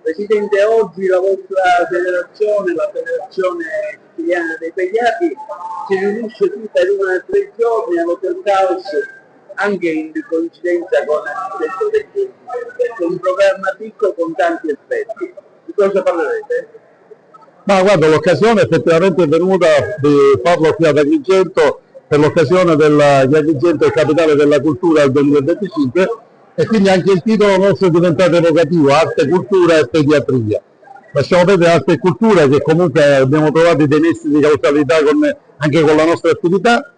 Presidente, oggi la vostra federazione, la Federazione Siciliana dei Pediatri, si riunisce qui per 1 o 3 giorni all'Hotel Caos, anche in coincidenza con il detto del Presidente. È un programma ricco con tanti aspetti. Di cosa parlerete? Ma guarda, l'occasione effettivamente è venuta di farlo qui ad Agrigento per l'occasione di Agrigento è capitale della cultura del 2025 e quindi anche il titolo nostro è diventato evocativo, arte, cultura e pediatria. Lasciamo perdere arte e cultura che comunque abbiamo trovato dei nessi di causalità anche con la nostra attività,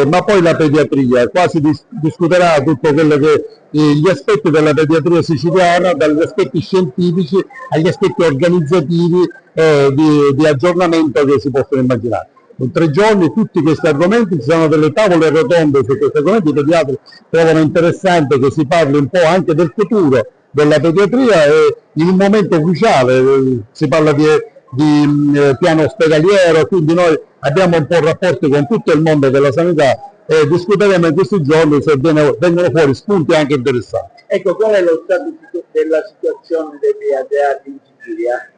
ma poi la pediatria, quasi discuterà tutto quello che gli aspetti della pediatria siciliana, dagli aspetti scientifici agli aspetti organizzativi di aggiornamento che si possono immaginare. In 3 giorni tutti questi argomenti, ci sono delle tavole rotonde su questi argomenti, i pediatri trovano interessante che si parli un po' anche del futuro della pediatria e in un momento cruciale si parla di piano ospedaliero, quindi noi abbiamo un po' rapporti con tutto il mondo della sanità e discuteremo in questi giorni se vengono fuori spunti anche interessanti. Ecco, qual è lo stato della situazione dei pediatri in Sicilia?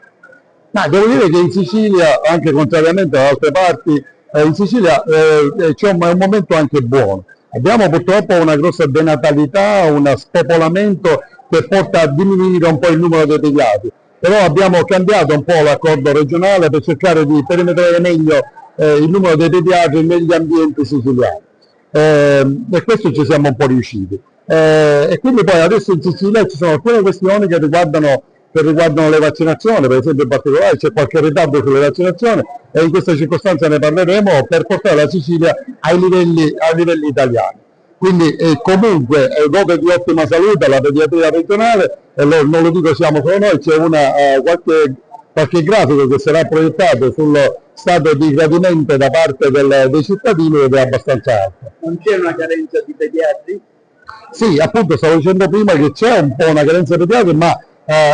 Ma devo dire che in Sicilia, anche contrariamente ad altre parti, in Sicilia c'è un momento anche buono. Abbiamo purtroppo una grossa denatalità, uno spopolamento che porta a diminuire un po' il numero dei pediatri, però abbiamo cambiato un po' l'accordo regionale per cercare di perimetrare meglio il numero dei pediatri negli ambienti siciliani. E questo ci siamo un po' riusciti. E quindi poi adesso in Sicilia ci sono alcune questioni che riguardano le vaccinazioni, per esempio in particolare c'è qualche ritardo sulle vaccinazioni e in questa circostanza ne parleremo per portare la Sicilia ai livelli italiani. Quindi comunque gode di ottima salute la pediatria regionale e non lo dico siamo solo noi, c'è qualche grafico che sarà proiettato sullo stato di gradimento da parte dei cittadini ed è abbastanza alto. Non c'è una carenza di pediatri? Sì, appunto stavo dicendo prima che c'è un po' una carenza di pediatri, ma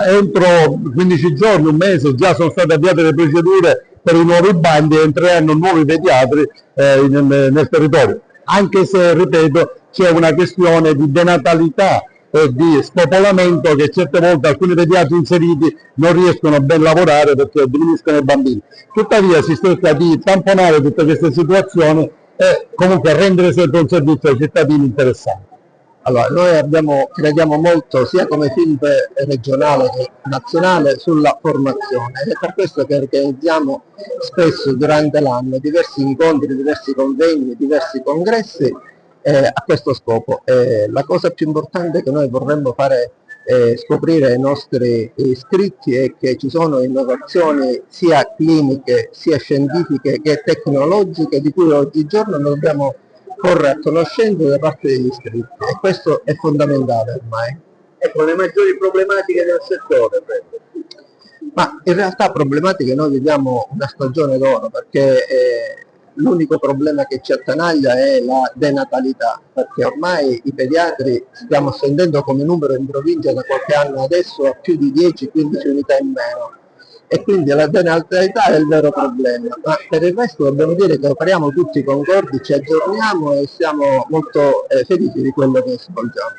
entro 15 giorni, un mese, già sono state avviate le procedure per i nuovi bandi e entreranno nuovi pediatri nel territorio. Anche se, ripeto, c'è una questione di denatalità e di spopolamento che certe volte alcuni pediatri inseriti non riescono a ben lavorare perché diminuiscono i bambini. Tuttavia si cerca di tamponare tutte queste situazioni e comunque rendere sempre un servizio ai cittadini interessante. Allora, noi crediamo molto sia come film regionale che nazionale sulla formazione ed è per questo che organizziamo spesso durante l'anno diversi incontri, diversi convegni, diversi congressi a questo scopo. La cosa più importante che noi vorremmo fare scoprire ai nostri iscritti è che ci sono innovazioni sia cliniche, sia scientifiche che tecnologiche di cui oggigiorno noi dobbiamo porre a conoscenza da parte degli iscritti e questo è fondamentale ormai. Ecco, le maggiori problematiche del settore. Ma in realtà problematiche noi viviamo una stagione d'oro perché l'unico problema che ci attanaglia è la denatalità, perché ormai i pediatri stiamo scendendo come numero in provincia da qualche anno adesso a più di 10-15 unità in meno. E quindi la denatalità è il vero problema, ma per il resto dobbiamo dire che operiamo tutti concordi, ci aggiorniamo e siamo molto felici di quello che svolgiamo.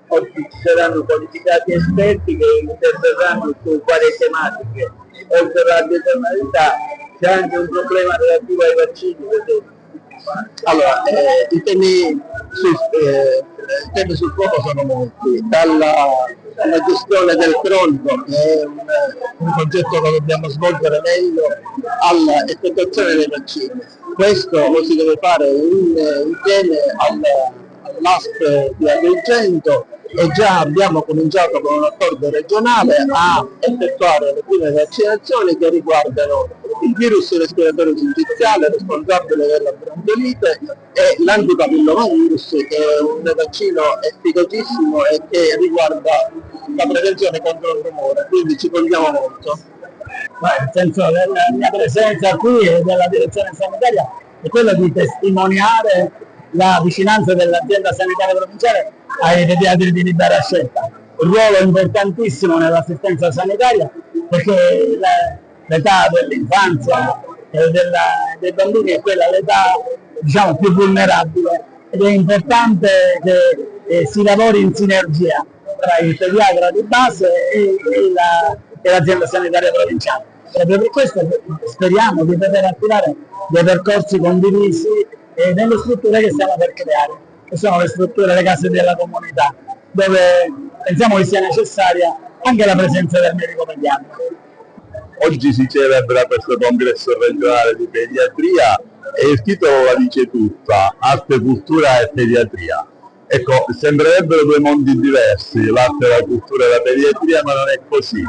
Oggi ci saranno qualificati esperti che interverranno su varie tematiche, oltre alla denatalità c'è anche un problema relativo ai vaccini. Allora, i temi sul fuoco sono molti, dalla gestione del cronico, che è un progetto che dobbiamo svolgere meglio, all'effettuazione dei vaccini. Questo lo si deve fare insieme all'ASP di Agrigento e già abbiamo cominciato con un accordo regionale a effettuare le prime vaccinazioni che riguardano il virus respiratorio sinciziale responsabile della bronchiolite e l'antipapillomavirus, che è un vaccino efficacissimo e che riguarda la prevenzione contro il rumore, quindi ci contiamo molto. Il senso della mia presenza qui e della direzione sanitaria è quello di testimoniare la vicinanza dell'azienda sanitaria provinciale ai pediatri di libera scelta. Un ruolo importantissimo nell'assistenza sanitaria perché l'età dell'infanzia e dei bambini è quella l'età diciamo più vulnerabile ed è importante che si lavori in sinergia tra il pediatra di base e e l'azienda sanitaria provinciale. Proprio per questo speriamo di poter attivare dei percorsi condivisi nelle strutture che stiamo per creare, che sono le strutture, le case della comunità, dove pensiamo che sia necessaria anche la presenza del medico pediatra. Oggi si celebra questo congresso regionale di pediatria e il titolo la dice tutta: arte, cultura e pediatria. Ecco, sembrerebbero due mondi diversi, l'arte, la cultura e la pediatria, ma non è così,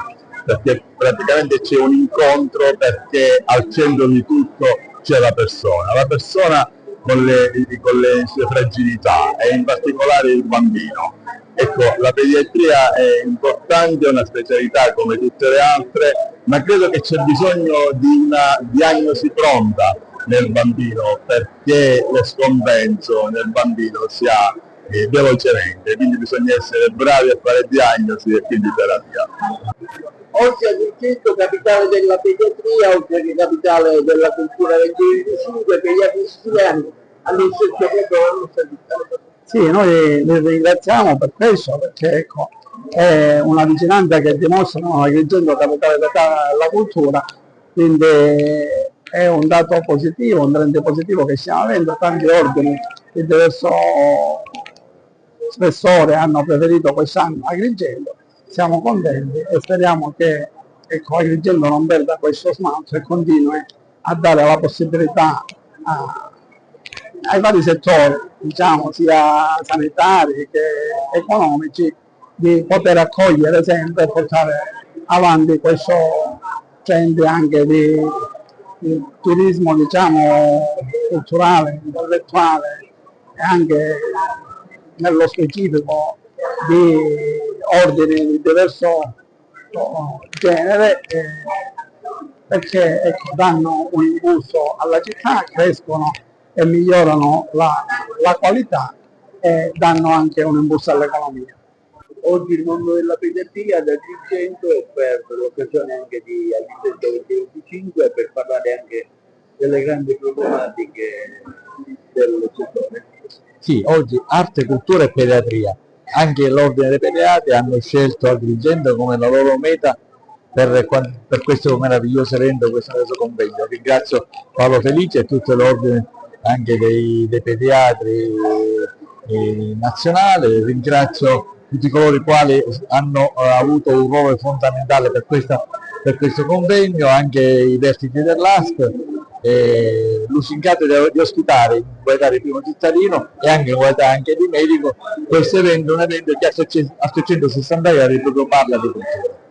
perché praticamente c'è un incontro, perché al centro di tutto c'è la persona con le sue fragilità e in particolare il bambino. Ecco, la pediatria è importante, è una specialità come tutte le altre, ma credo che c'è bisogno di una diagnosi pronta nel bambino, perché lo scompenso nel bambino sia velocemente, quindi bisogna essere bravi a fare diagnosi e quindi terapia. Oggi Agrigento, capitale della pediatria, oltre che capitale della cultura del 25, che gli agrigentini hanno scelto proprio la nostra città. Sì, noi li ringraziamo per questo, perché ecco, è una vicinanza che dimostrano Agrigento capitale della cultura, quindi è un dato positivo, un trend positivo che stiamo avendo. Tanti ordini di diverso spessore hanno preferito quest'anno Agrigento, siamo contenti e speriamo che ecco, Agrigento non perda questo smalto e continui a dare la possibilità ai vari settori, diciamo, sia sanitari che economici, di poter accogliere sempre e portare avanti questo trend anche di turismo, diciamo, culturale, intellettuale e anche nello specifico di ordini di diverso genere, perché ecco, danno un impulso alla città, crescono e migliorano la qualità e danno anche un impulso all'economia. Oggi il mondo della pediatria ad Agrigento è per l'occasione anche di Agrigento 2025 per parlare anche delle grandi problematiche del settore. Sì, oggi arte, cultura e pediatria. Anche l'ordine dei pediatri hanno scelto Agrigento come la loro meta per questo meraviglioso evento, questo convegno. Ringrazio Paolo Felice e tutto l'ordine anche dei pediatri nazionale, ringrazio tutti coloro i quali hanno avuto un ruolo fondamentale per questo convegno, anche i vertici dell'ASP, lusingato di ospitare in qualità di primo cittadino e anche in qualità anche di medico questo evento, un evento che a 360 gradi proprio parla di cultura.